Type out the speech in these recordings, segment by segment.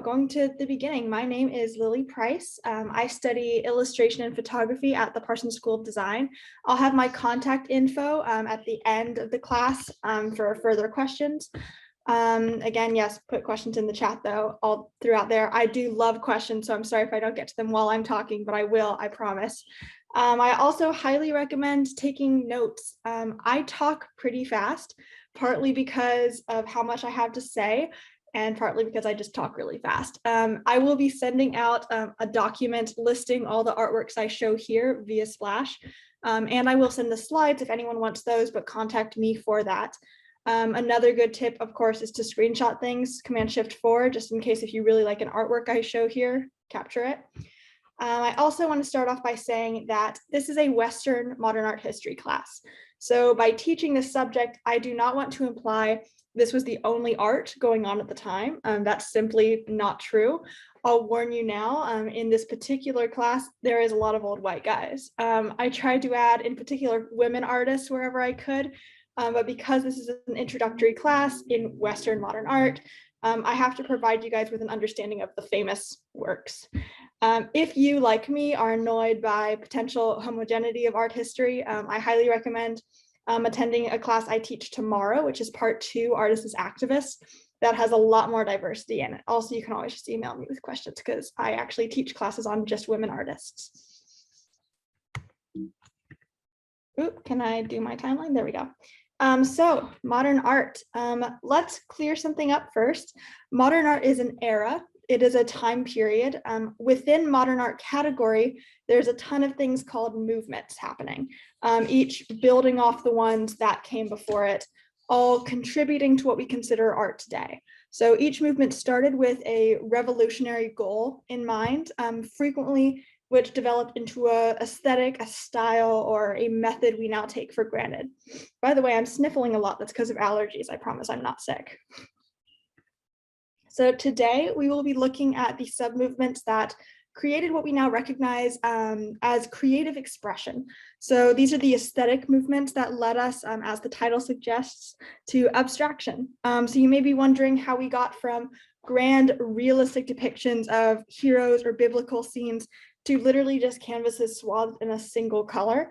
Going to the beginning, my name is Lili Price. I study illustration and photography at the Parsons School of Design. I'll have my contact info at the end of the class for further questions. Again, yes, put questions in the chat though, all throughout there. I do love questions, so I'm sorry if I don't get to them while I'm talking, but I will, I promise. I also highly recommend taking notes. I talk pretty fast, partly because of how much I have to say, and partly because I just talk really fast. I will be sending out a document listing all the artworks I show here via Splash, and I will send the slides if anyone wants those, but contact me for that. Another good tip, of course, is to screenshot things, Command-Shift-4, just in case if you really like an artwork I show here, capture it. I also want to start off by saying that this is a Western modern art history class. So by teaching this subject, I do not want to imply this was the only art going on at the time. That's simply not true. I'll warn you now, in this particular class, there is a lot of old white guys. I tried to add, in particular, women artists wherever I could, but because this is an introductory class in Western modern art, I have to provide you guys with an understanding of the famous works. If you, like me, are annoyed by potential homogeneity of art history, I highly recommend attending a class I teach tomorrow, which is part 2, Artists as Activists, that has a lot more diversity in it. Also, you can always just email me with questions because I actually teach classes on just women artists. Oop, can I do my timeline? There we go. So modern art, let's clear something up first. Modern art is an era. It is a time period. Within modern art category, there's a ton of things called movements happening, each building off the ones that came before it, all contributing to what we consider art today. So each movement started with a revolutionary goal in mind, frequently which developed into an aesthetic, a style, or a method we now take for granted. By the way, I'm sniffling a lot. That's because of allergies. I promise I'm not sick. So today we will be looking at the submovements that created what we now recognize as creative expression. So these are the aesthetic movements that led us, as the title suggests, to abstraction. So you may be wondering how we got from grand realistic depictions of heroes or biblical scenes to literally just canvases swathed in a single color.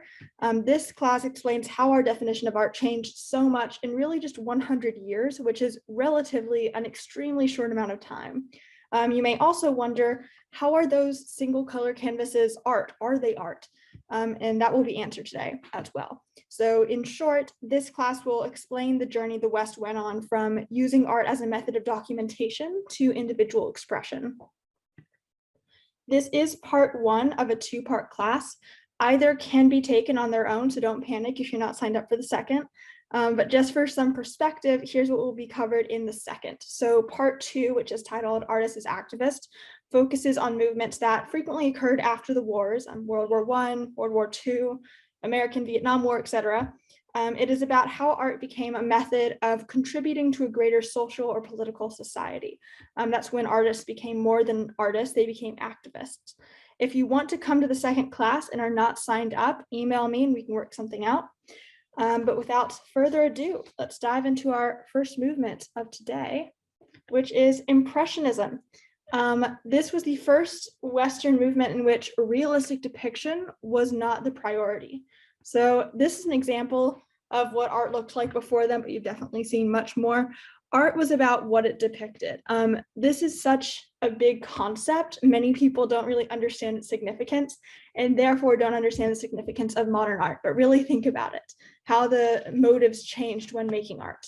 This class explains how our definition of art changed so much in really just 100 years, which is relatively an extremely short amount of time. You may also wonder, how are those single color canvases art? Are they art? And that will be answered today as well. So in short, this class will explain the journey the West went on from using art as a method of documentation to individual expression. This is part 1 of a 2-part class. Either can be taken on their own, so don't panic if you're not signed up for the second. But just for some perspective, here's what will be covered in the second. So part 2, which is titled Artists as Activists, focuses on movements that frequently occurred after the wars, World War I, World War II, American Vietnam War, etc. It is about how art became a method of contributing to a greater social or political society. That's when artists became more than artists, they became activists. If you want to come to the second class and are not signed up, email me and we can work something out. But without further ado, let's dive into our first movement of today, which is Impressionism. This was the first Western movement in which realistic depiction was not the priority. So this is an example of what art looked like before them, but you've definitely seen much more. Art was about what it depicted. This is such a big concept. Many people don't really understand its significance and therefore don't understand the significance of modern art, but really think about it, how the motives changed when making art.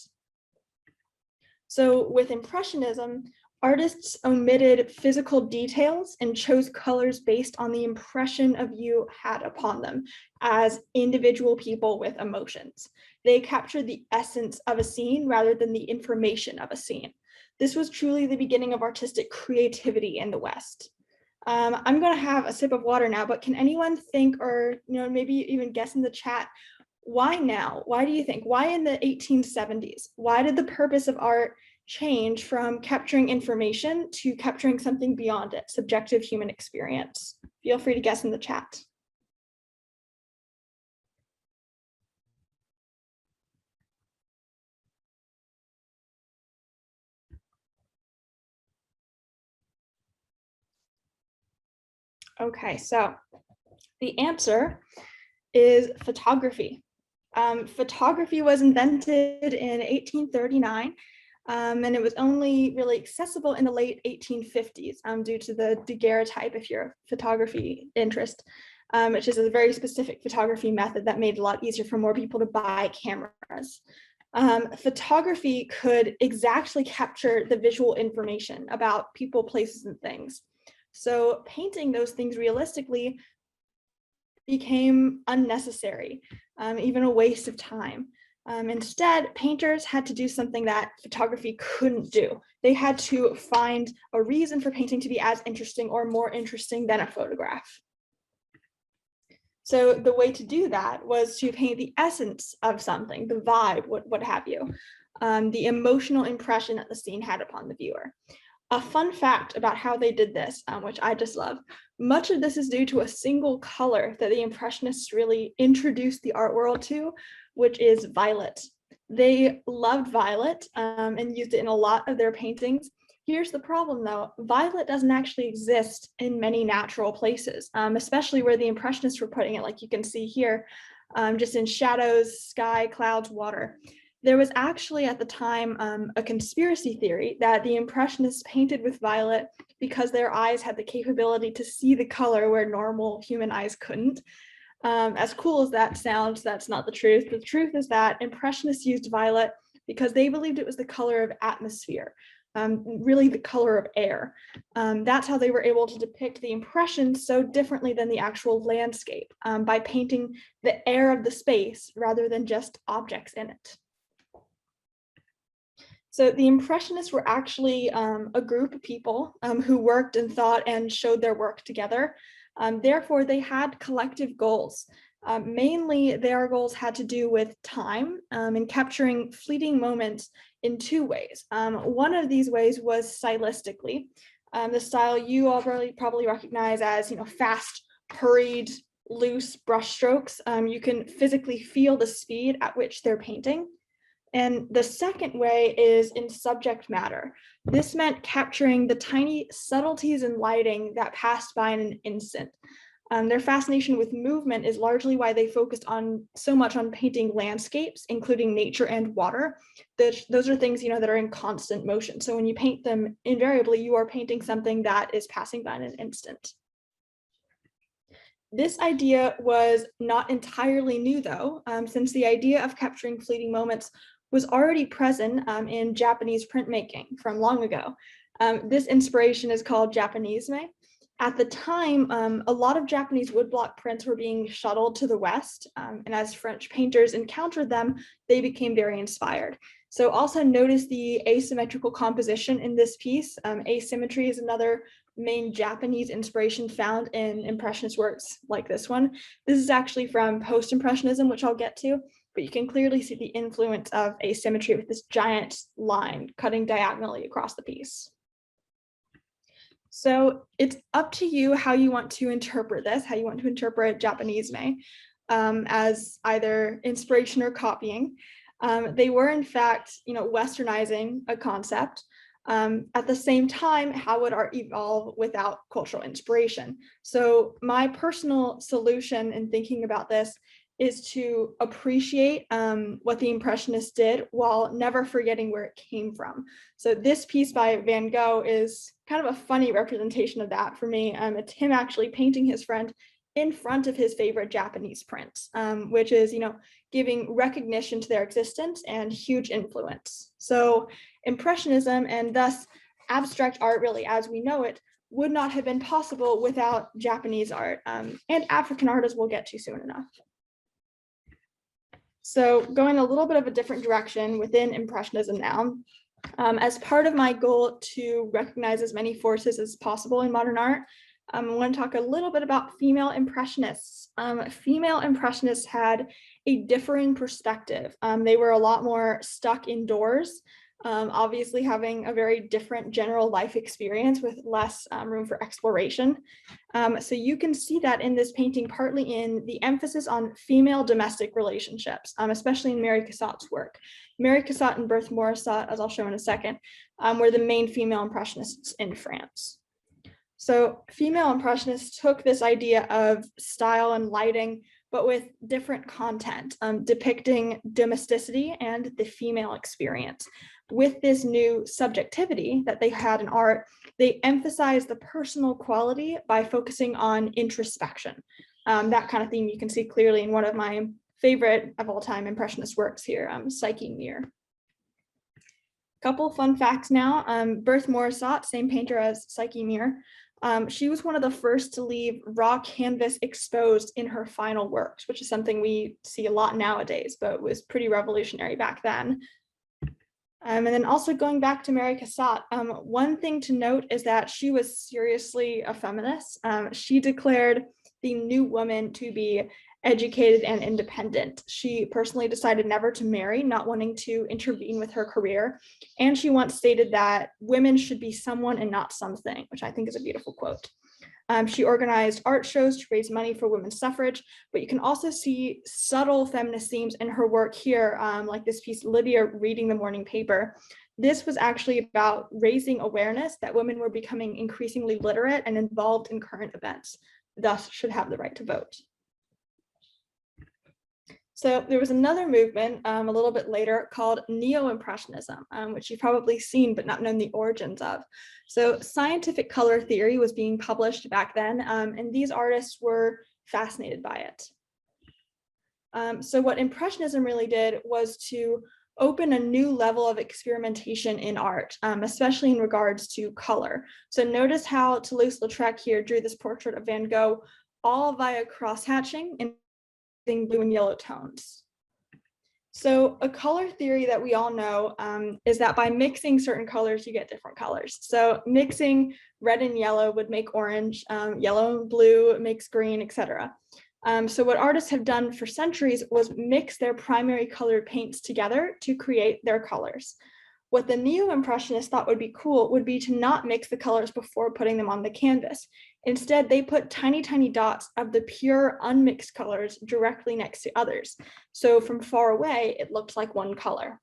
So with Impressionism, artists omitted physical details and chose colors based on the impression a view had upon them as individual people with emotions. They captured the essence of a scene rather than the information of a scene. This was truly the beginning of artistic creativity in the West. I'm going to have a sip of water now, but can anyone think, or maybe even guess in the chat, why now? Why do you think? Why in the 1870s? Why did the purpose of art change from capturing information to capturing something beyond it, subjective human experience? Feel free to guess in the chat. Okay, so the answer is photography. Photography was invented in 1839, and it was only really accessible in the late 1850s due to the daguerreotype, if you're a photography interest, which is a very specific photography method that made it a lot easier for more people to buy cameras. Photography could exactly capture the visual information about people, places, and things. So painting those things realistically became unnecessary, even a waste of time. Instead, painters had to do something that photography couldn't do. They had to find a reason for painting to be as interesting or more interesting than a photograph. So the way to do that was to paint the essence of something, the vibe, what have you, the emotional impression that the scene had upon the viewer. A fun fact about how they did this, which I just love, much of this is due to a single color that the Impressionists really introduced the art world to, which is violet. They loved violet and used it in a lot of their paintings. Here's the problem though, violet doesn't actually exist in many natural places, especially where the Impressionists were putting it, like you can see here, just in shadows, sky, clouds, water. There was actually at the time a conspiracy theory that the Impressionists painted with violet because their eyes had the capability to see the color where normal human eyes couldn't. As cool as that sounds, that's not the truth. The truth is that Impressionists used violet because they believed it was the color of atmosphere, really the color of air. That's how they were able to depict the impressions so differently than the actual landscape, by painting the air of the space rather than just objects in it. So the Impressionists were actually a group of people who worked and thought and showed their work together. Therefore, they had collective goals. Mainly, their goals had to do with time and capturing fleeting moments in two ways. One of these ways was stylistically. The style you all probably recognize as, fast, hurried, loose brushstrokes. You can physically feel the speed at which they're painting. And the second way is in subject matter. This meant capturing the tiny subtleties in lighting that passed by in an instant. Their fascination with movement is largely why they focused so much on painting landscapes, including nature and water. Those are things, that are in constant motion. So when you paint them, invariably, you are painting something that is passing by in an instant. This idea was not entirely new, though, since the idea of capturing fleeting moments was already present in Japanese printmaking from long ago. This inspiration is called Japanisme. At the time, a lot of Japanese woodblock prints were being shuttled to the West, and as French painters encountered them, they became very inspired. So also notice the asymmetrical composition in this piece. Asymmetry is another main Japanese inspiration found in Impressionist works like this one. This is actually from PostImpressionism, which I'll get to, but you can clearly see the influence of asymmetry with this giant line cutting diagonally across the piece. So it's up to you how you want to interpret this, how you want to interpret Japanisme as either inspiration or copying. They were in fact, westernizing a concept. At the same time, how would art evolve without cultural inspiration? So my personal solution in thinking about this is to appreciate what the Impressionists did while never forgetting where it came from. So this piece by Van Gogh is kind of a funny representation of that for me. It's him actually painting his friend in front of his favorite Japanese prints, which is, giving recognition to their existence and huge influence. So Impressionism and thus abstract art really as we know it would not have been possible without Japanese art and African art, as we'll get to soon enough. So going a little bit of a different direction within Impressionism now, as part of my goal to recognize as many forces as possible in modern art, I want to talk a little bit about female Impressionists. Female Impressionists had a differing perspective. They were a lot more stuck indoors, obviously having a very different general life experience with less room for exploration. So you can see that in this painting, partly in the emphasis on female domestic relationships, especially in Mary Cassatt's work. Mary Cassatt and Berthe Morisot, as I'll show in a second, were the main female Impressionists in France. So female impressionists took this idea of style and lighting, but with different content, depicting domesticity and the female experience. With this new subjectivity that they had in art, they emphasized the personal quality by focusing on introspection. That kind of theme you can see clearly in one of my favorite of all time Impressionist works here, Psyche Mirror. Couple fun facts now. Berthe Morisot, same painter as Psyche Mirror. She was one of the first to leave raw canvas exposed in her final works, which is something we see a lot nowadays, but was pretty revolutionary back then. And then also going back to Mary Cassatt, one thing to note is that she was seriously a feminist. She declared the new woman to be educated and independent. She personally decided never to marry, not wanting to intervene with her career. And she once stated that women should be someone and not something, which I think is a beautiful quote. She organized art shows to raise money for women's suffrage, but you can also see subtle feminist themes in her work here, like this piece, Lydia Reading the Morning Paper. This was actually about raising awareness that women were becoming increasingly literate and involved in current events, thus should have the right to vote. So there was another movement a little bit later called NeoImpressionism, which you've probably seen but not known the origins of. So scientific color theory was being published back then, and these artists were fascinated by it. So what Impressionism really did was to open a new level of experimentation in art, especially in regards to color. So notice how Toulouse-Lautrec here drew this portrait of Van Gogh all via cross-hatching and blue and yellow tones. So a color theory that we all know is that by mixing certain colors, you get different colors. So mixing red and yellow would make orange, yellow and blue makes green, etc. So what artists have done for centuries was mix their primary colored paints together to create their colors. What the Neo-Impressionists thought would be cool would be to not mix the colors before putting them on the canvas. Instead, they put tiny, tiny dots of the pure unmixed colors directly next to others. So from far away, it looked like one color.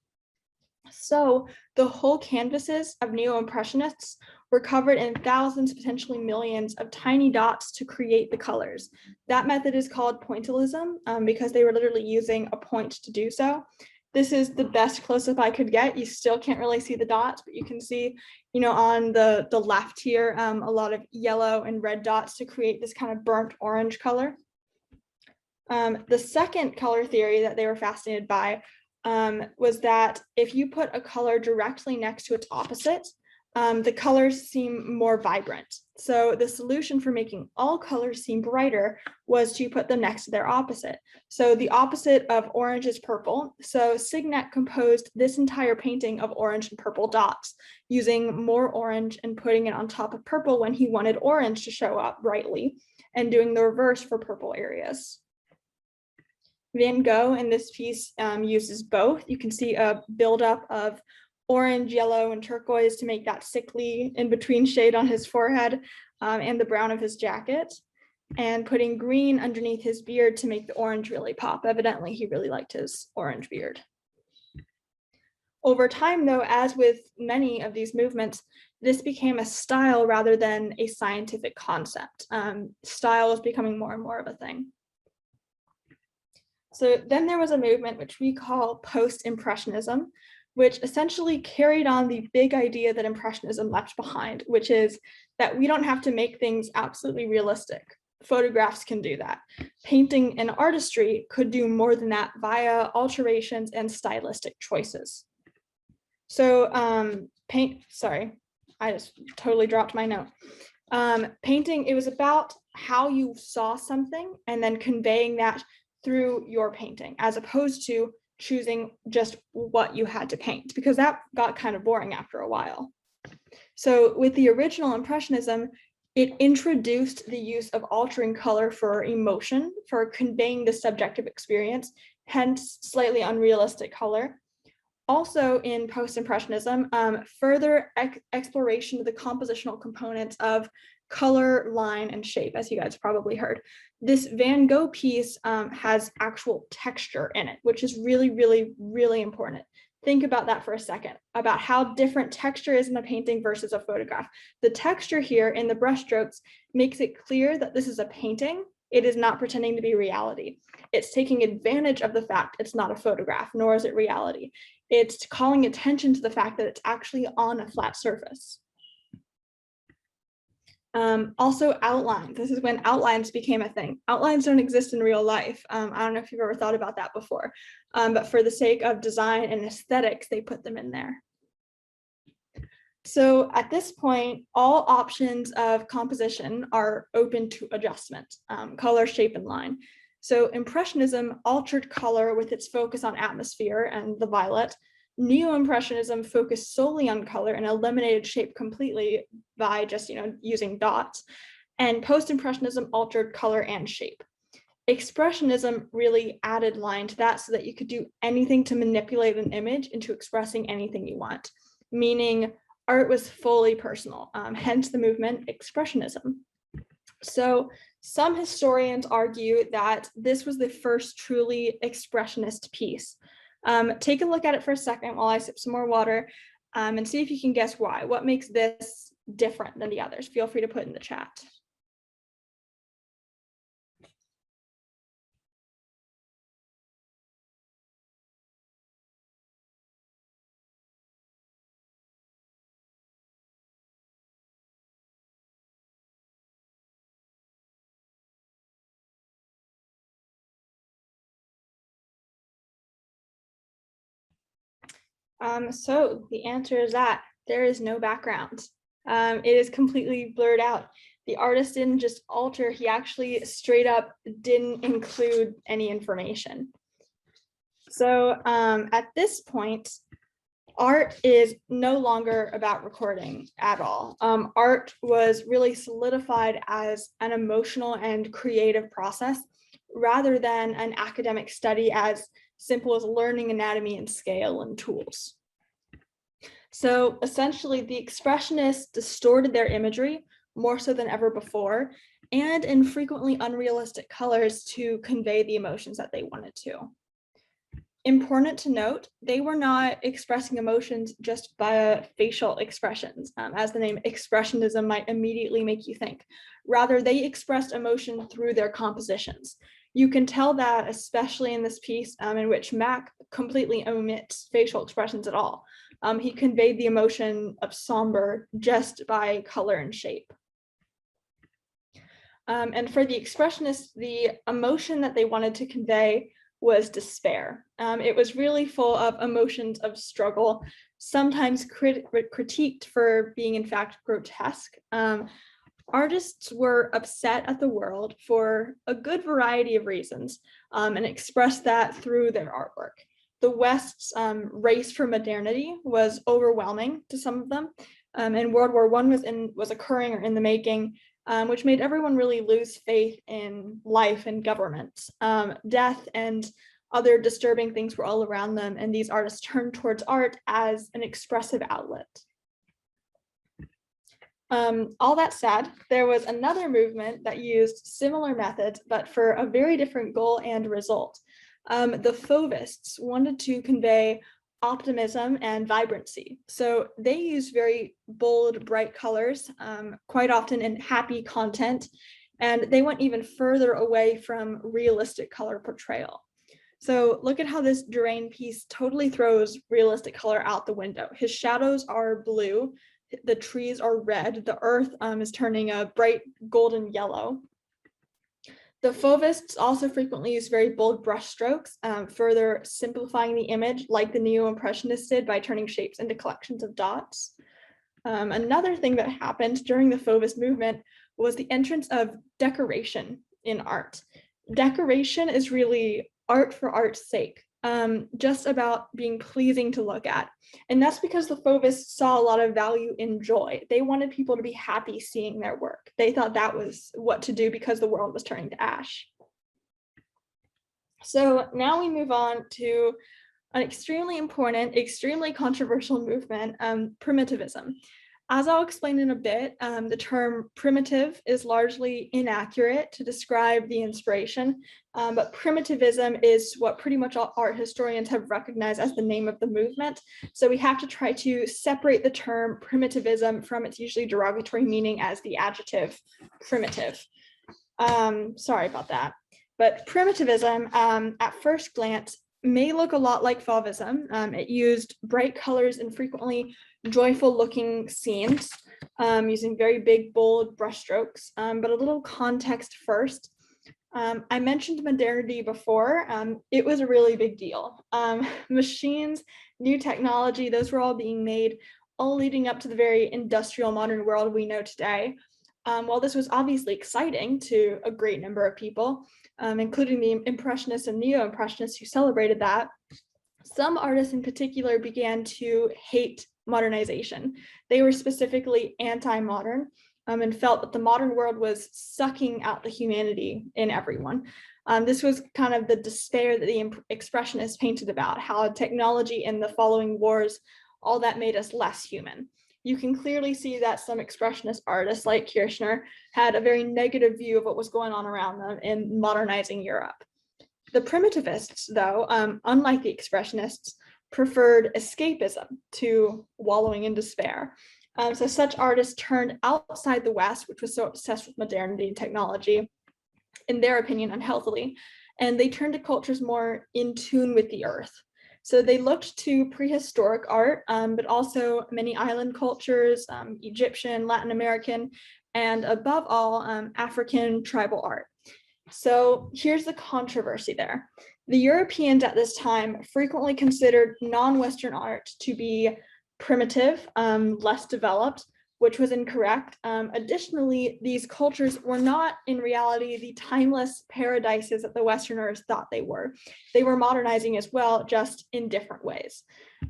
So the whole canvases of Neo-Impressionists were covered in thousands, potentially millions of tiny dots to create the colors. That method is called pointillism because they were literally using a point to do so. This is the best close-up I could get. You still can't really see the dots, but you can see, on the left here, a lot of yellow and red dots to create this kind of burnt orange color. The second color theory that they were fascinated by was that if you put a color directly next to its opposite, the colors seem more vibrant. So the solution for making all colors seem brighter was to put them next to their opposite. So the opposite of orange is purple. So Signac composed this entire painting of orange and purple dots, using more orange and putting it on top of purple when he wanted orange to show up brightly, and doing the reverse for purple areas. Van Gogh in this piece uses both. You can see a buildup of orange, yellow, and turquoise to make that sickly in-between shade on his forehead and the brown of his jacket, and putting green underneath his beard to make the orange really pop. Evidently, he really liked his orange beard. Over time, though, as with many of these movements, this became a style rather than a scientific concept. Style is becoming more and more of a thing. So then there was a movement which we call PostImpressionism, which essentially carried on the big idea that Impressionism left behind, which is that we don't have to make things absolutely realistic. Photographs can do that. Painting and artistry could do more than that via alterations and stylistic choices. So sorry, I just totally dropped my note. Painting, it was about how you saw something and then conveying that through your painting, as opposed to choosing just what you had to paint, because that got kind of boring after a while. So with the original Impressionism, it introduced the use of altering color for emotion, for conveying the subjective experience, hence slightly unrealistic color. Also in Post-Impressionism, further exploration of the compositional components of color, line, and shape, as you guys probably heard. This Van Gogh piece has actual texture in it, which is really, really, really important. think about that for a second, about how different texture is in a painting versus a photograph. The texture here in the brushstrokes makes it clear that this is a painting. It is not pretending to be reality. It's taking advantage of the fact it's not a photograph, nor is it reality. It's calling attention to the fact that it's actually on a flat surface. Also outlines. This is when outlines became a thing. Outlines don't exist in real life. I don't know if you've ever thought about that before, but for the sake of design and aesthetics, they put them in there. So at this point, all options of composition are open to adjustment, color, shape, and line. So Impressionism altered color with its focus on atmosphere and the violet. NeoImpressionism focused solely on color and eliminated shape completely by just using dots. And PostImpressionism altered color and shape. Expressionism really added line to that so that you could do anything to manipulate an image into expressing anything you want, meaning art was fully personal, hence the movement Expressionism. So some historians argue that this was the first truly expressionist piece. Take a look at it for a second while I sip some more water and see if you can guess why. What makes this different than the others? Feel free to put in the chat. So the answer is that there is no background. It is completely blurred out. The artist didn't just alter, he actually straight up didn't include any information. So at this point, art is no longer about recording at all. Art was really solidified as an emotional and creative process rather than an academic study as simple as learning anatomy and scale and tools. So essentially, the expressionists distorted their imagery more so than ever before, and in frequently unrealistic colors to convey the emotions that they wanted to. Important to note, they were not expressing emotions just via facial expressions, as the name Expressionism might immediately make you think. Rather, they expressed emotion through their compositions. You can tell that, especially in this piece, in which Mac completely omits facial expressions at all. He conveyed the emotion of somber just by color and shape. And for the expressionists, the emotion that they wanted to convey was despair. It was really full of emotions of struggle, sometimes critiqued for being in fact grotesque. Artists were upset at the world for a good variety of reasons and expressed that through their artwork. The West's race for modernity was overwhelming to some of them, and World War I was occurring or in the making, which made everyone really lose faith in life and government. Death and other disturbing things were all around them, and these artists turned towards art as an expressive outlet. All that said, there was another movement that used similar methods, but for a very different goal and result. The Fauvists wanted to convey optimism and vibrancy. So they use very bold, bright colors, quite often in happy content, and they went even further away from realistic color portrayal. So look at how this Durain piece totally throws realistic color out the window. His shadows are blue, the trees are red, the earth is turning a bright golden yellow. The Fauvists also frequently use very bold brush strokes, further simplifying the image like the Neo-Impressionists did by turning shapes into collections of dots. Another thing that happened during the Fauvist movement was the entrance of decoration in art. Decoration is really art for art's sake, just about being pleasing to look at. And that's because the Fauvists saw a lot of value in joy. They wanted people to be happy seeing their work. They thought that was what to do because the world was turning to ash. So now we move on to an extremely important, extremely controversial movement, Primitivism. As I'll explain in a bit, the term primitive is largely inaccurate to describe the inspiration, but primitivism is what pretty much all art historians have recognized as the name of the movement. So we have to try to separate the term primitivism from its usually derogatory meaning as the adjective primitive. Sorry about that. But primitivism, at first glance, may look a lot like Fauvism. It used bright colors and frequently joyful looking scenes, using very big, bold brushstrokes, but a little context first. I mentioned modernity before. It was a really big deal. Machines, new technology, those were all being made, all leading up to the very industrial modern world we know today. While this was obviously exciting to a great number of people, including the Impressionists and NeoImpressionists who celebrated that, some artists in particular began to hate modernization. They were specifically anti-modern, and felt that the modern world was sucking out the humanity in everyone. This was kind of the despair that the Expressionists painted about, how technology in the following wars, all that made us less human. You can clearly see that some Expressionist artists like Kirchner had a very negative view of what was going on around them in modernizing Europe. The Primitivists, though, unlike the Expressionists, preferred escapism to wallowing in despair. So such artists turned outside the West, which was so obsessed with modernity and technology, in their opinion, unhealthily, and they turned to cultures more in tune with the earth. So they looked to prehistoric art, but also many island cultures, Egyptian, Latin American, and above all, African tribal art. So here's the controversy there. The Europeans at this time frequently considered non-Western art to be primitive, less developed, which was incorrect. Additionally, these cultures were not in reality the timeless paradises that the Westerners thought they were. They were modernizing as well, just in different ways.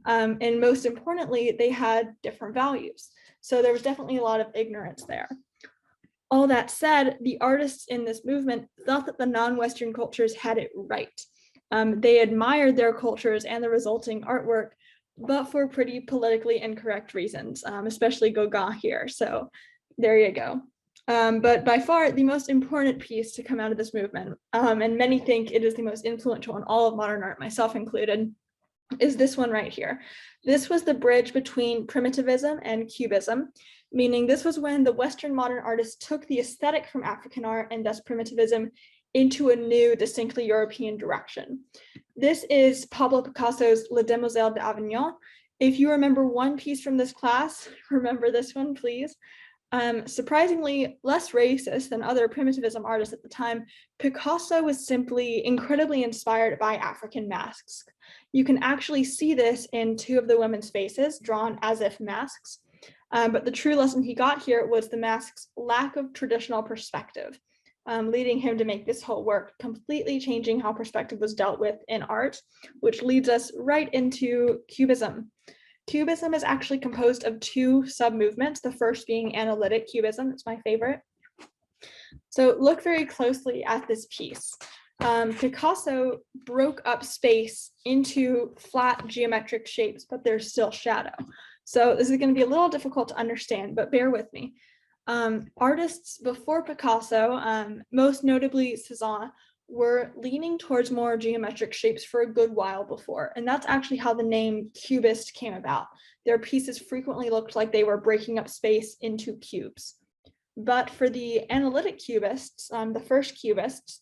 And most importantly, they had different values. So there was definitely a lot of ignorance there. All that said, the artists in this movement thought that the non-Western cultures had it right. They admired their cultures and the resulting artwork, but for pretty politically incorrect reasons, especially Gauguin here. So there you go. But by far the most important piece to come out of this movement, and many think it is the most influential in all of modern art, myself included, is this one right here. This was the bridge between Primitivism and Cubism, meaning this was when the Western modern artists took the aesthetic from African art and thus Primitivism into a new, distinctly European direction. This is Pablo Picasso's Les Demoiselles d'Avignon. If you remember one piece from this class, remember this one, please. Surprisingly less racist than other Primitivism artists at the time, Picasso was simply incredibly inspired by African masks. You can actually see this in two of the women's faces drawn as if masks. But the true lesson he got here was the mask's lack of traditional perspective, leading him to make this whole work, completely changing how perspective was dealt with in art, which leads us right into Cubism. Cubism is actually composed of two sub-movements, the first being analytic Cubism, it's my favorite. So look very closely at this piece. Picasso broke up space into flat geometric shapes, but there's still shadow. So this is going to be a little difficult to understand, but bear with me. Artists before Picasso, most notably Cezanne, were leaning towards more geometric shapes for a good while before, and that's actually how the name Cubist came about. Their pieces frequently looked like they were breaking up space into cubes. But for the analytic Cubists, the first Cubists,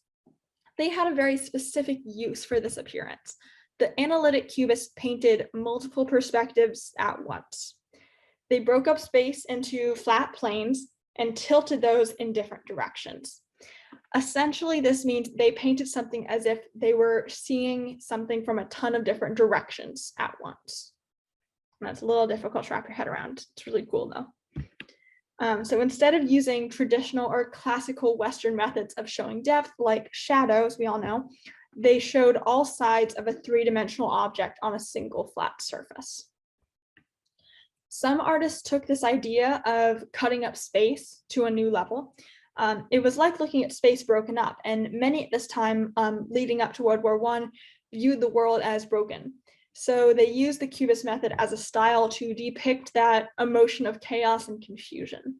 they had a very specific use for this appearance. The analytic Cubists painted multiple perspectives at once. They broke up space into flat planes and tilted those in different directions. Essentially, this means they painted something as if they were seeing something from a ton of different directions at once. And that's a little difficult to wrap your head around. It's really cool though. So instead of using traditional or classical Western methods of showing depth, like shadows, we all know, they showed all sides of a three-dimensional object on a single flat surface. Some artists took this idea of cutting up space to a new level. It was like looking at space broken up, and many at this time, leading up to World War I, viewed the world as broken. So they used the Cubist method as a style to depict that emotion of chaos and confusion.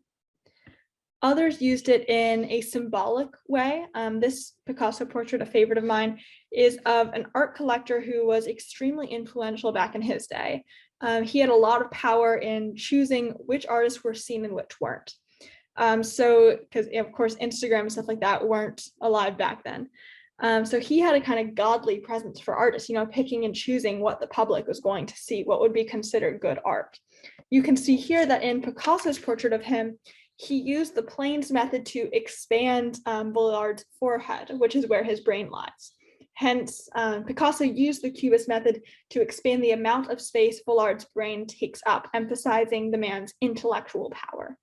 Others used it in a symbolic way. This Picasso portrait, a favorite of mine, is of an art collector who was extremely influential back in his day. He had a lot of power in choosing which artists were seen and which weren't. So, because of course, Instagram and stuff like that weren't alive back then. So he had a kind of godly presence for artists, picking and choosing what the public was going to see, what would be considered good art. You can see here that in Picasso's portrait of him, he used the planes method to expand Villard's forehead, which is where his brain lies. Hence, Picasso used the Cubist method to expand the amount of space Villard's brain takes up, emphasizing the man's intellectual power.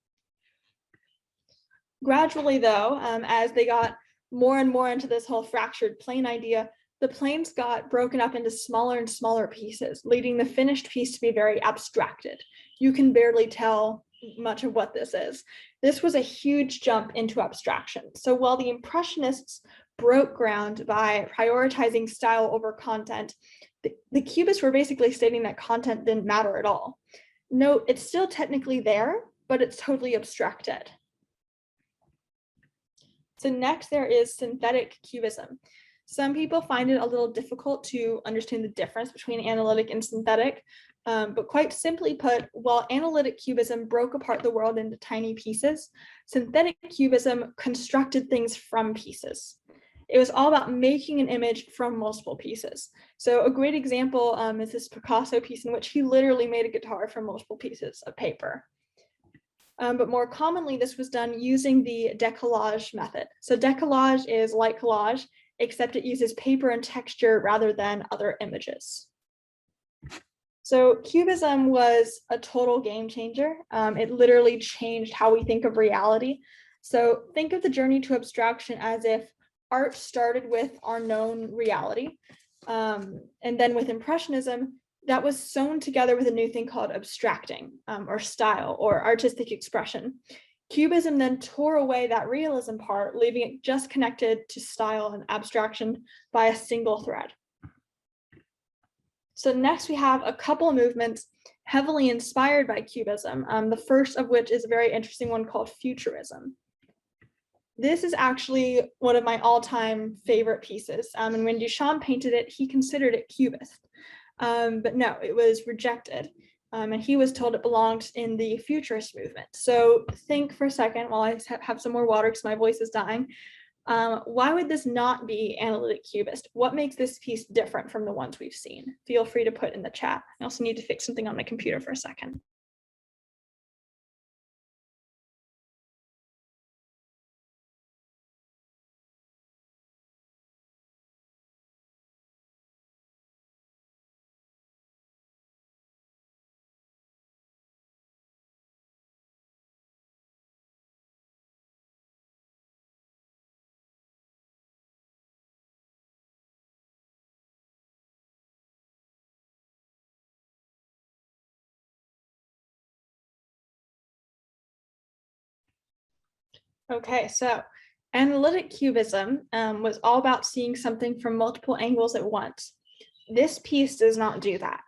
Gradually, though, as they got more and more into this whole fractured plane idea, the planes got broken up into smaller and smaller pieces, leading the finished piece to be very abstracted. You can barely tell much of what this is. This was a huge jump into abstraction. So while the Impressionists broke ground by prioritizing style over content, the Cubists were basically stating that content didn't matter at all. Note, it's still technically there, but it's totally abstracted. So next there is synthetic cubism. Some people find it a little difficult to understand the difference between analytic and synthetic, but quite simply put, while analytic cubism broke apart the world into tiny pieces, synthetic cubism constructed things from pieces. It was all about making an image from multiple pieces. So a great example is this Picasso piece in which he literally made a guitar from multiple pieces of paper. But more commonly, this was done using the decollage method. So decollage is like collage, except it uses paper and texture rather than other images. So Cubism was a total game changer. It literally changed how we think of reality. So think of the journey to abstraction as if art started with our known reality. And then with Impressionism, that was sewn together with a new thing called abstracting, or style, or artistic expression. Cubism then tore away that realism part, leaving it just connected to style and abstraction by a single thread. So next we have a couple of movements heavily inspired by Cubism, the first of which is a very interesting one called Futurism. This is actually one of my all-time favorite pieces, and when Duchamp painted it, he considered it Cubist. But no, it was rejected. And he was told it belonged in the Futurist movement. So think for a second while I have some more water because my voice is dying. Why would this not be analytic cubist? What makes this piece different from the ones we've seen? Feel free to put in the chat. I also need to fix something on my computer for a second. Okay, so analytic cubism was all about seeing something from multiple angles at once. This piece does not do that.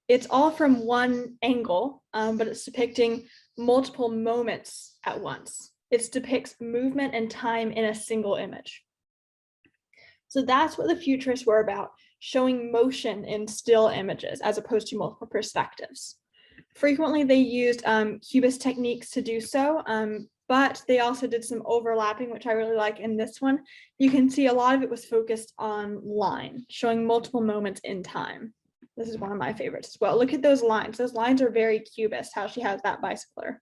It's all from one angle, but it's depicting multiple moments at once. It depicts movement and time in a single image. So that's what the futurists were about, showing motion in still images as opposed to multiple perspectives. Frequently, they used Cubist techniques to do so, but they also did some overlapping, which I really like in this one. You can see a lot of it was focused on line, showing multiple moments in time. This is one of my favorites as well. Look at those lines. Those lines are very Cubist, how she has that bicycler.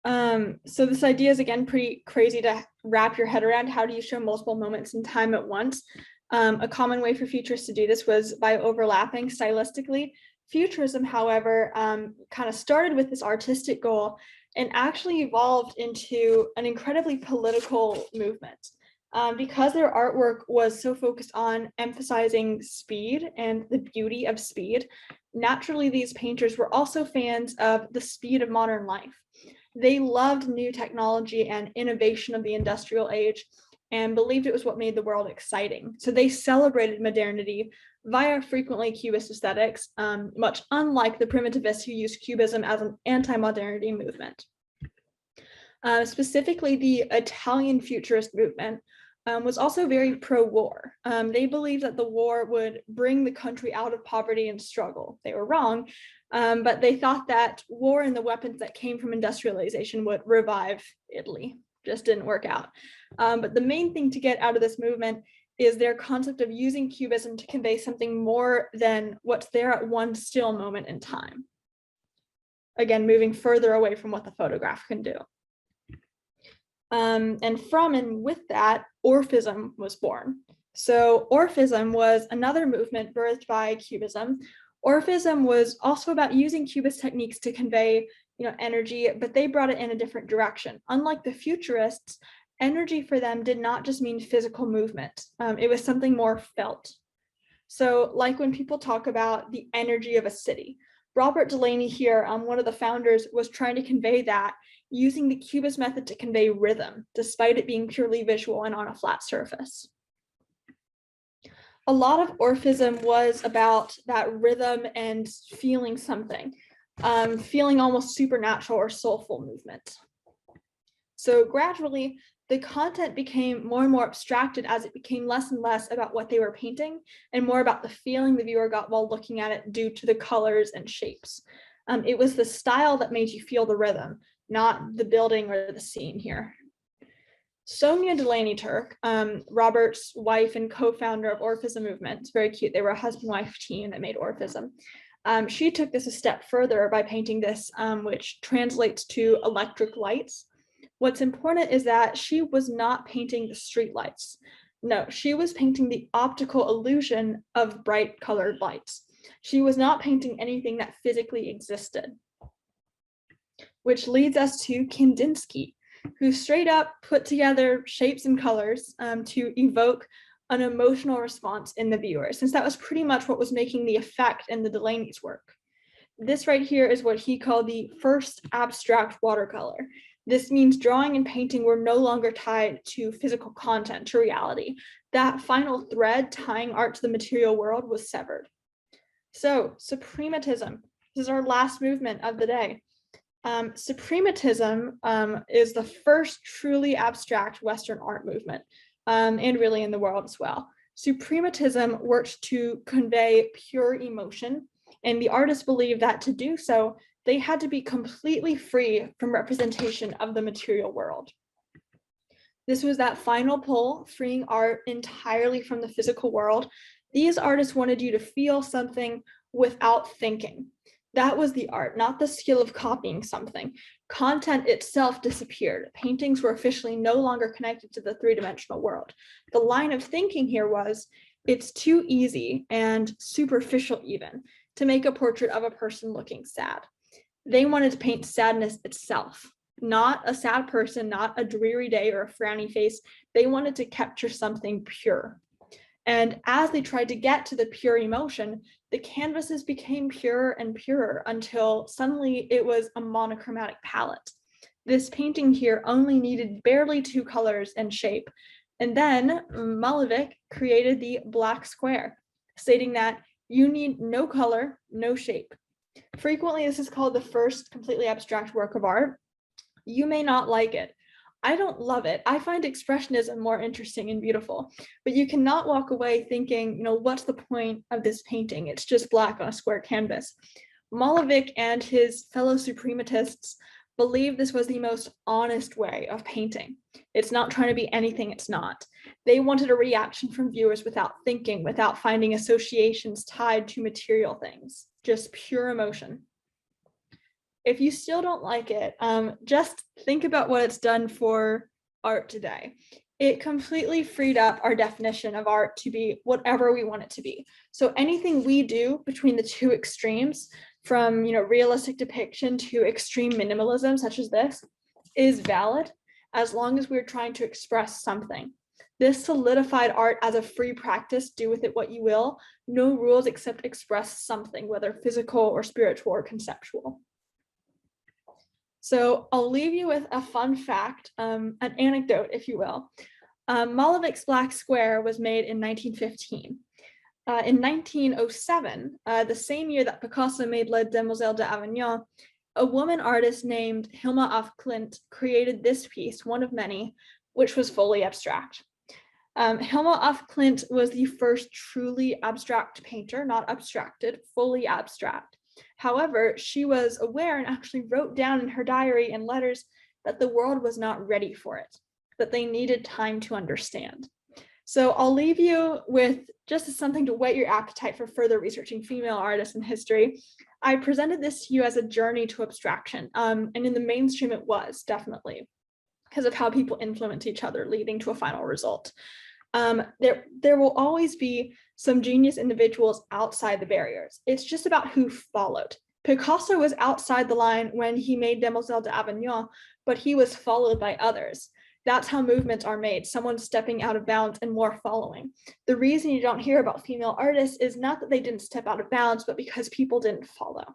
So this idea is, again, pretty crazy to wrap your head around. How do you show multiple moments in time at once? A common way for futurists to do this was by overlapping stylistically. Futurism, however, kind of started with this artistic goal and actually evolved into an incredibly political movement. Because their artwork was so focused on emphasizing speed and the beauty of speed, naturally these painters were also fans of the speed of modern life. They loved new technology and innovation of the industrial age, and believed it was what made the world exciting. So they celebrated modernity via frequently Cubist aesthetics, much unlike the primitivists who used Cubism as an anti-modernity movement. Specifically, the Italian Futurist movement was also very pro-war. They believed that the war would bring the country out of poverty and struggle. They were wrong, but they thought that war and the weapons that came from industrialization would revive Italy. Just didn't work out. But the main thing to get out of this movement is their concept of using Cubism to convey something more than what's there at one still moment in time. Again, moving further away from what the photograph can do. And with that, Orphism was born. So Orphism was another movement birthed by Cubism. Orphism was also about using Cubist techniques to convey, energy, but they brought it in a different direction. Unlike the Futurists, energy for them did not just mean physical movement. It was something more felt. So like when people talk about the energy of a city, Robert Delaney here, one of the founders, was trying to convey that using the Cubist method to convey rhythm, despite it being purely visual and on a flat surface. A lot of Orphism was about that rhythm and feeling something, feeling almost supernatural or soulful movement. So gradually, the content became more and more abstracted as it became less and less about what they were painting and more about the feeling the viewer got while looking at it due to the colors and shapes. It was the style that made you feel the rhythm, not the building or the scene here. Sonia Delaney-Turk, Robert's wife and co-founder of Orphism movement, it's very cute, they were a husband-wife team that made Orphism. She took this a step further by painting this, which translates to electric lights. What's important is that she was not painting the street lights. No, she was painting the optical illusion of bright colored lights. She was not painting anything that physically existed. Which leads us to Kandinsky, who straight up put together shapes and colors to evoke an emotional response in the viewer, since that was pretty much what was making the effect in the Delaney's work. This right here is what he called the first abstract watercolor. This means drawing and painting were no longer tied to physical content, to reality. That final thread tying art to the material world was severed. So, Suprematism. This is our last movement of the day. Suprematism is the first truly abstract Western art movement, and really in the world as well. Suprematism worked to convey pure emotion, and the artists believed that to do so, they had to be completely free from representation of the material world. This was that final pull, freeing art entirely from the physical world. These artists wanted you to feel something without thinking. That was the art, not the skill of copying something. Content itself disappeared. Paintings were officially no longer connected to the three-dimensional world. The line of thinking here was, it's too easy and superficial even to make a portrait of a person looking sad. They wanted to paint sadness itself, not a sad person, not a dreary day or a frowny face. They wanted to capture something pure. And as they tried to get to the pure emotion, the canvases became purer and purer until suddenly it was a monochromatic palette. This painting here only needed barely 2 colors and shape. And then Malevich created the black square, stating that you need no color, no shape. Frequently, this is called the first completely abstract work of art. You may not like it. I don't love it. I find Expressionism more interesting and beautiful, but you cannot walk away thinking, what's the point of this painting? It's just black on a square canvas. Malevich and his fellow suprematists believe this was the most honest way of painting. It's not trying to be anything it's not. They wanted a reaction from viewers without thinking, without finding associations tied to material things, just pure emotion. If you still don't like it, just think about what it's done for art today. It completely freed up our definition of art to be whatever we want it to be. So anything we do between the two extremes, from realistic depiction to extreme minimalism, such as this, is valid as long as we're trying to express something. This solidified art as a free practice, do with it what you will, no rules except express something, whether physical or spiritual or conceptual. So I'll leave you with a fun fact, an anecdote, if you will. Malefic's Black Square was made in 1915. In 1907, the same year that Picasso made Les Demoiselles d'Avignon, a woman artist named Hilma af Klint created this piece, one of many, which was fully abstract. Hilma af Klint was the first truly abstract painter, not abstracted, fully abstract. However, she was aware and actually wrote down in her diary and letters that the world was not ready for it, that they needed time to understand. So I'll leave you with just something to whet your appetite for further researching female artists in history. I presented this to you as a journey to abstraction, and in the mainstream it was, definitely, because of how people influence each other, leading to a final result. There will always be some genius individuals outside the barriers. It's just about who followed. Picasso was outside the line when he made Demoiselles d'Avignon, but he was followed by others. That's how movements are made, someone stepping out of bounds and more following. The reason you don't hear about female artists is not that they didn't step out of bounds, but because people didn't follow.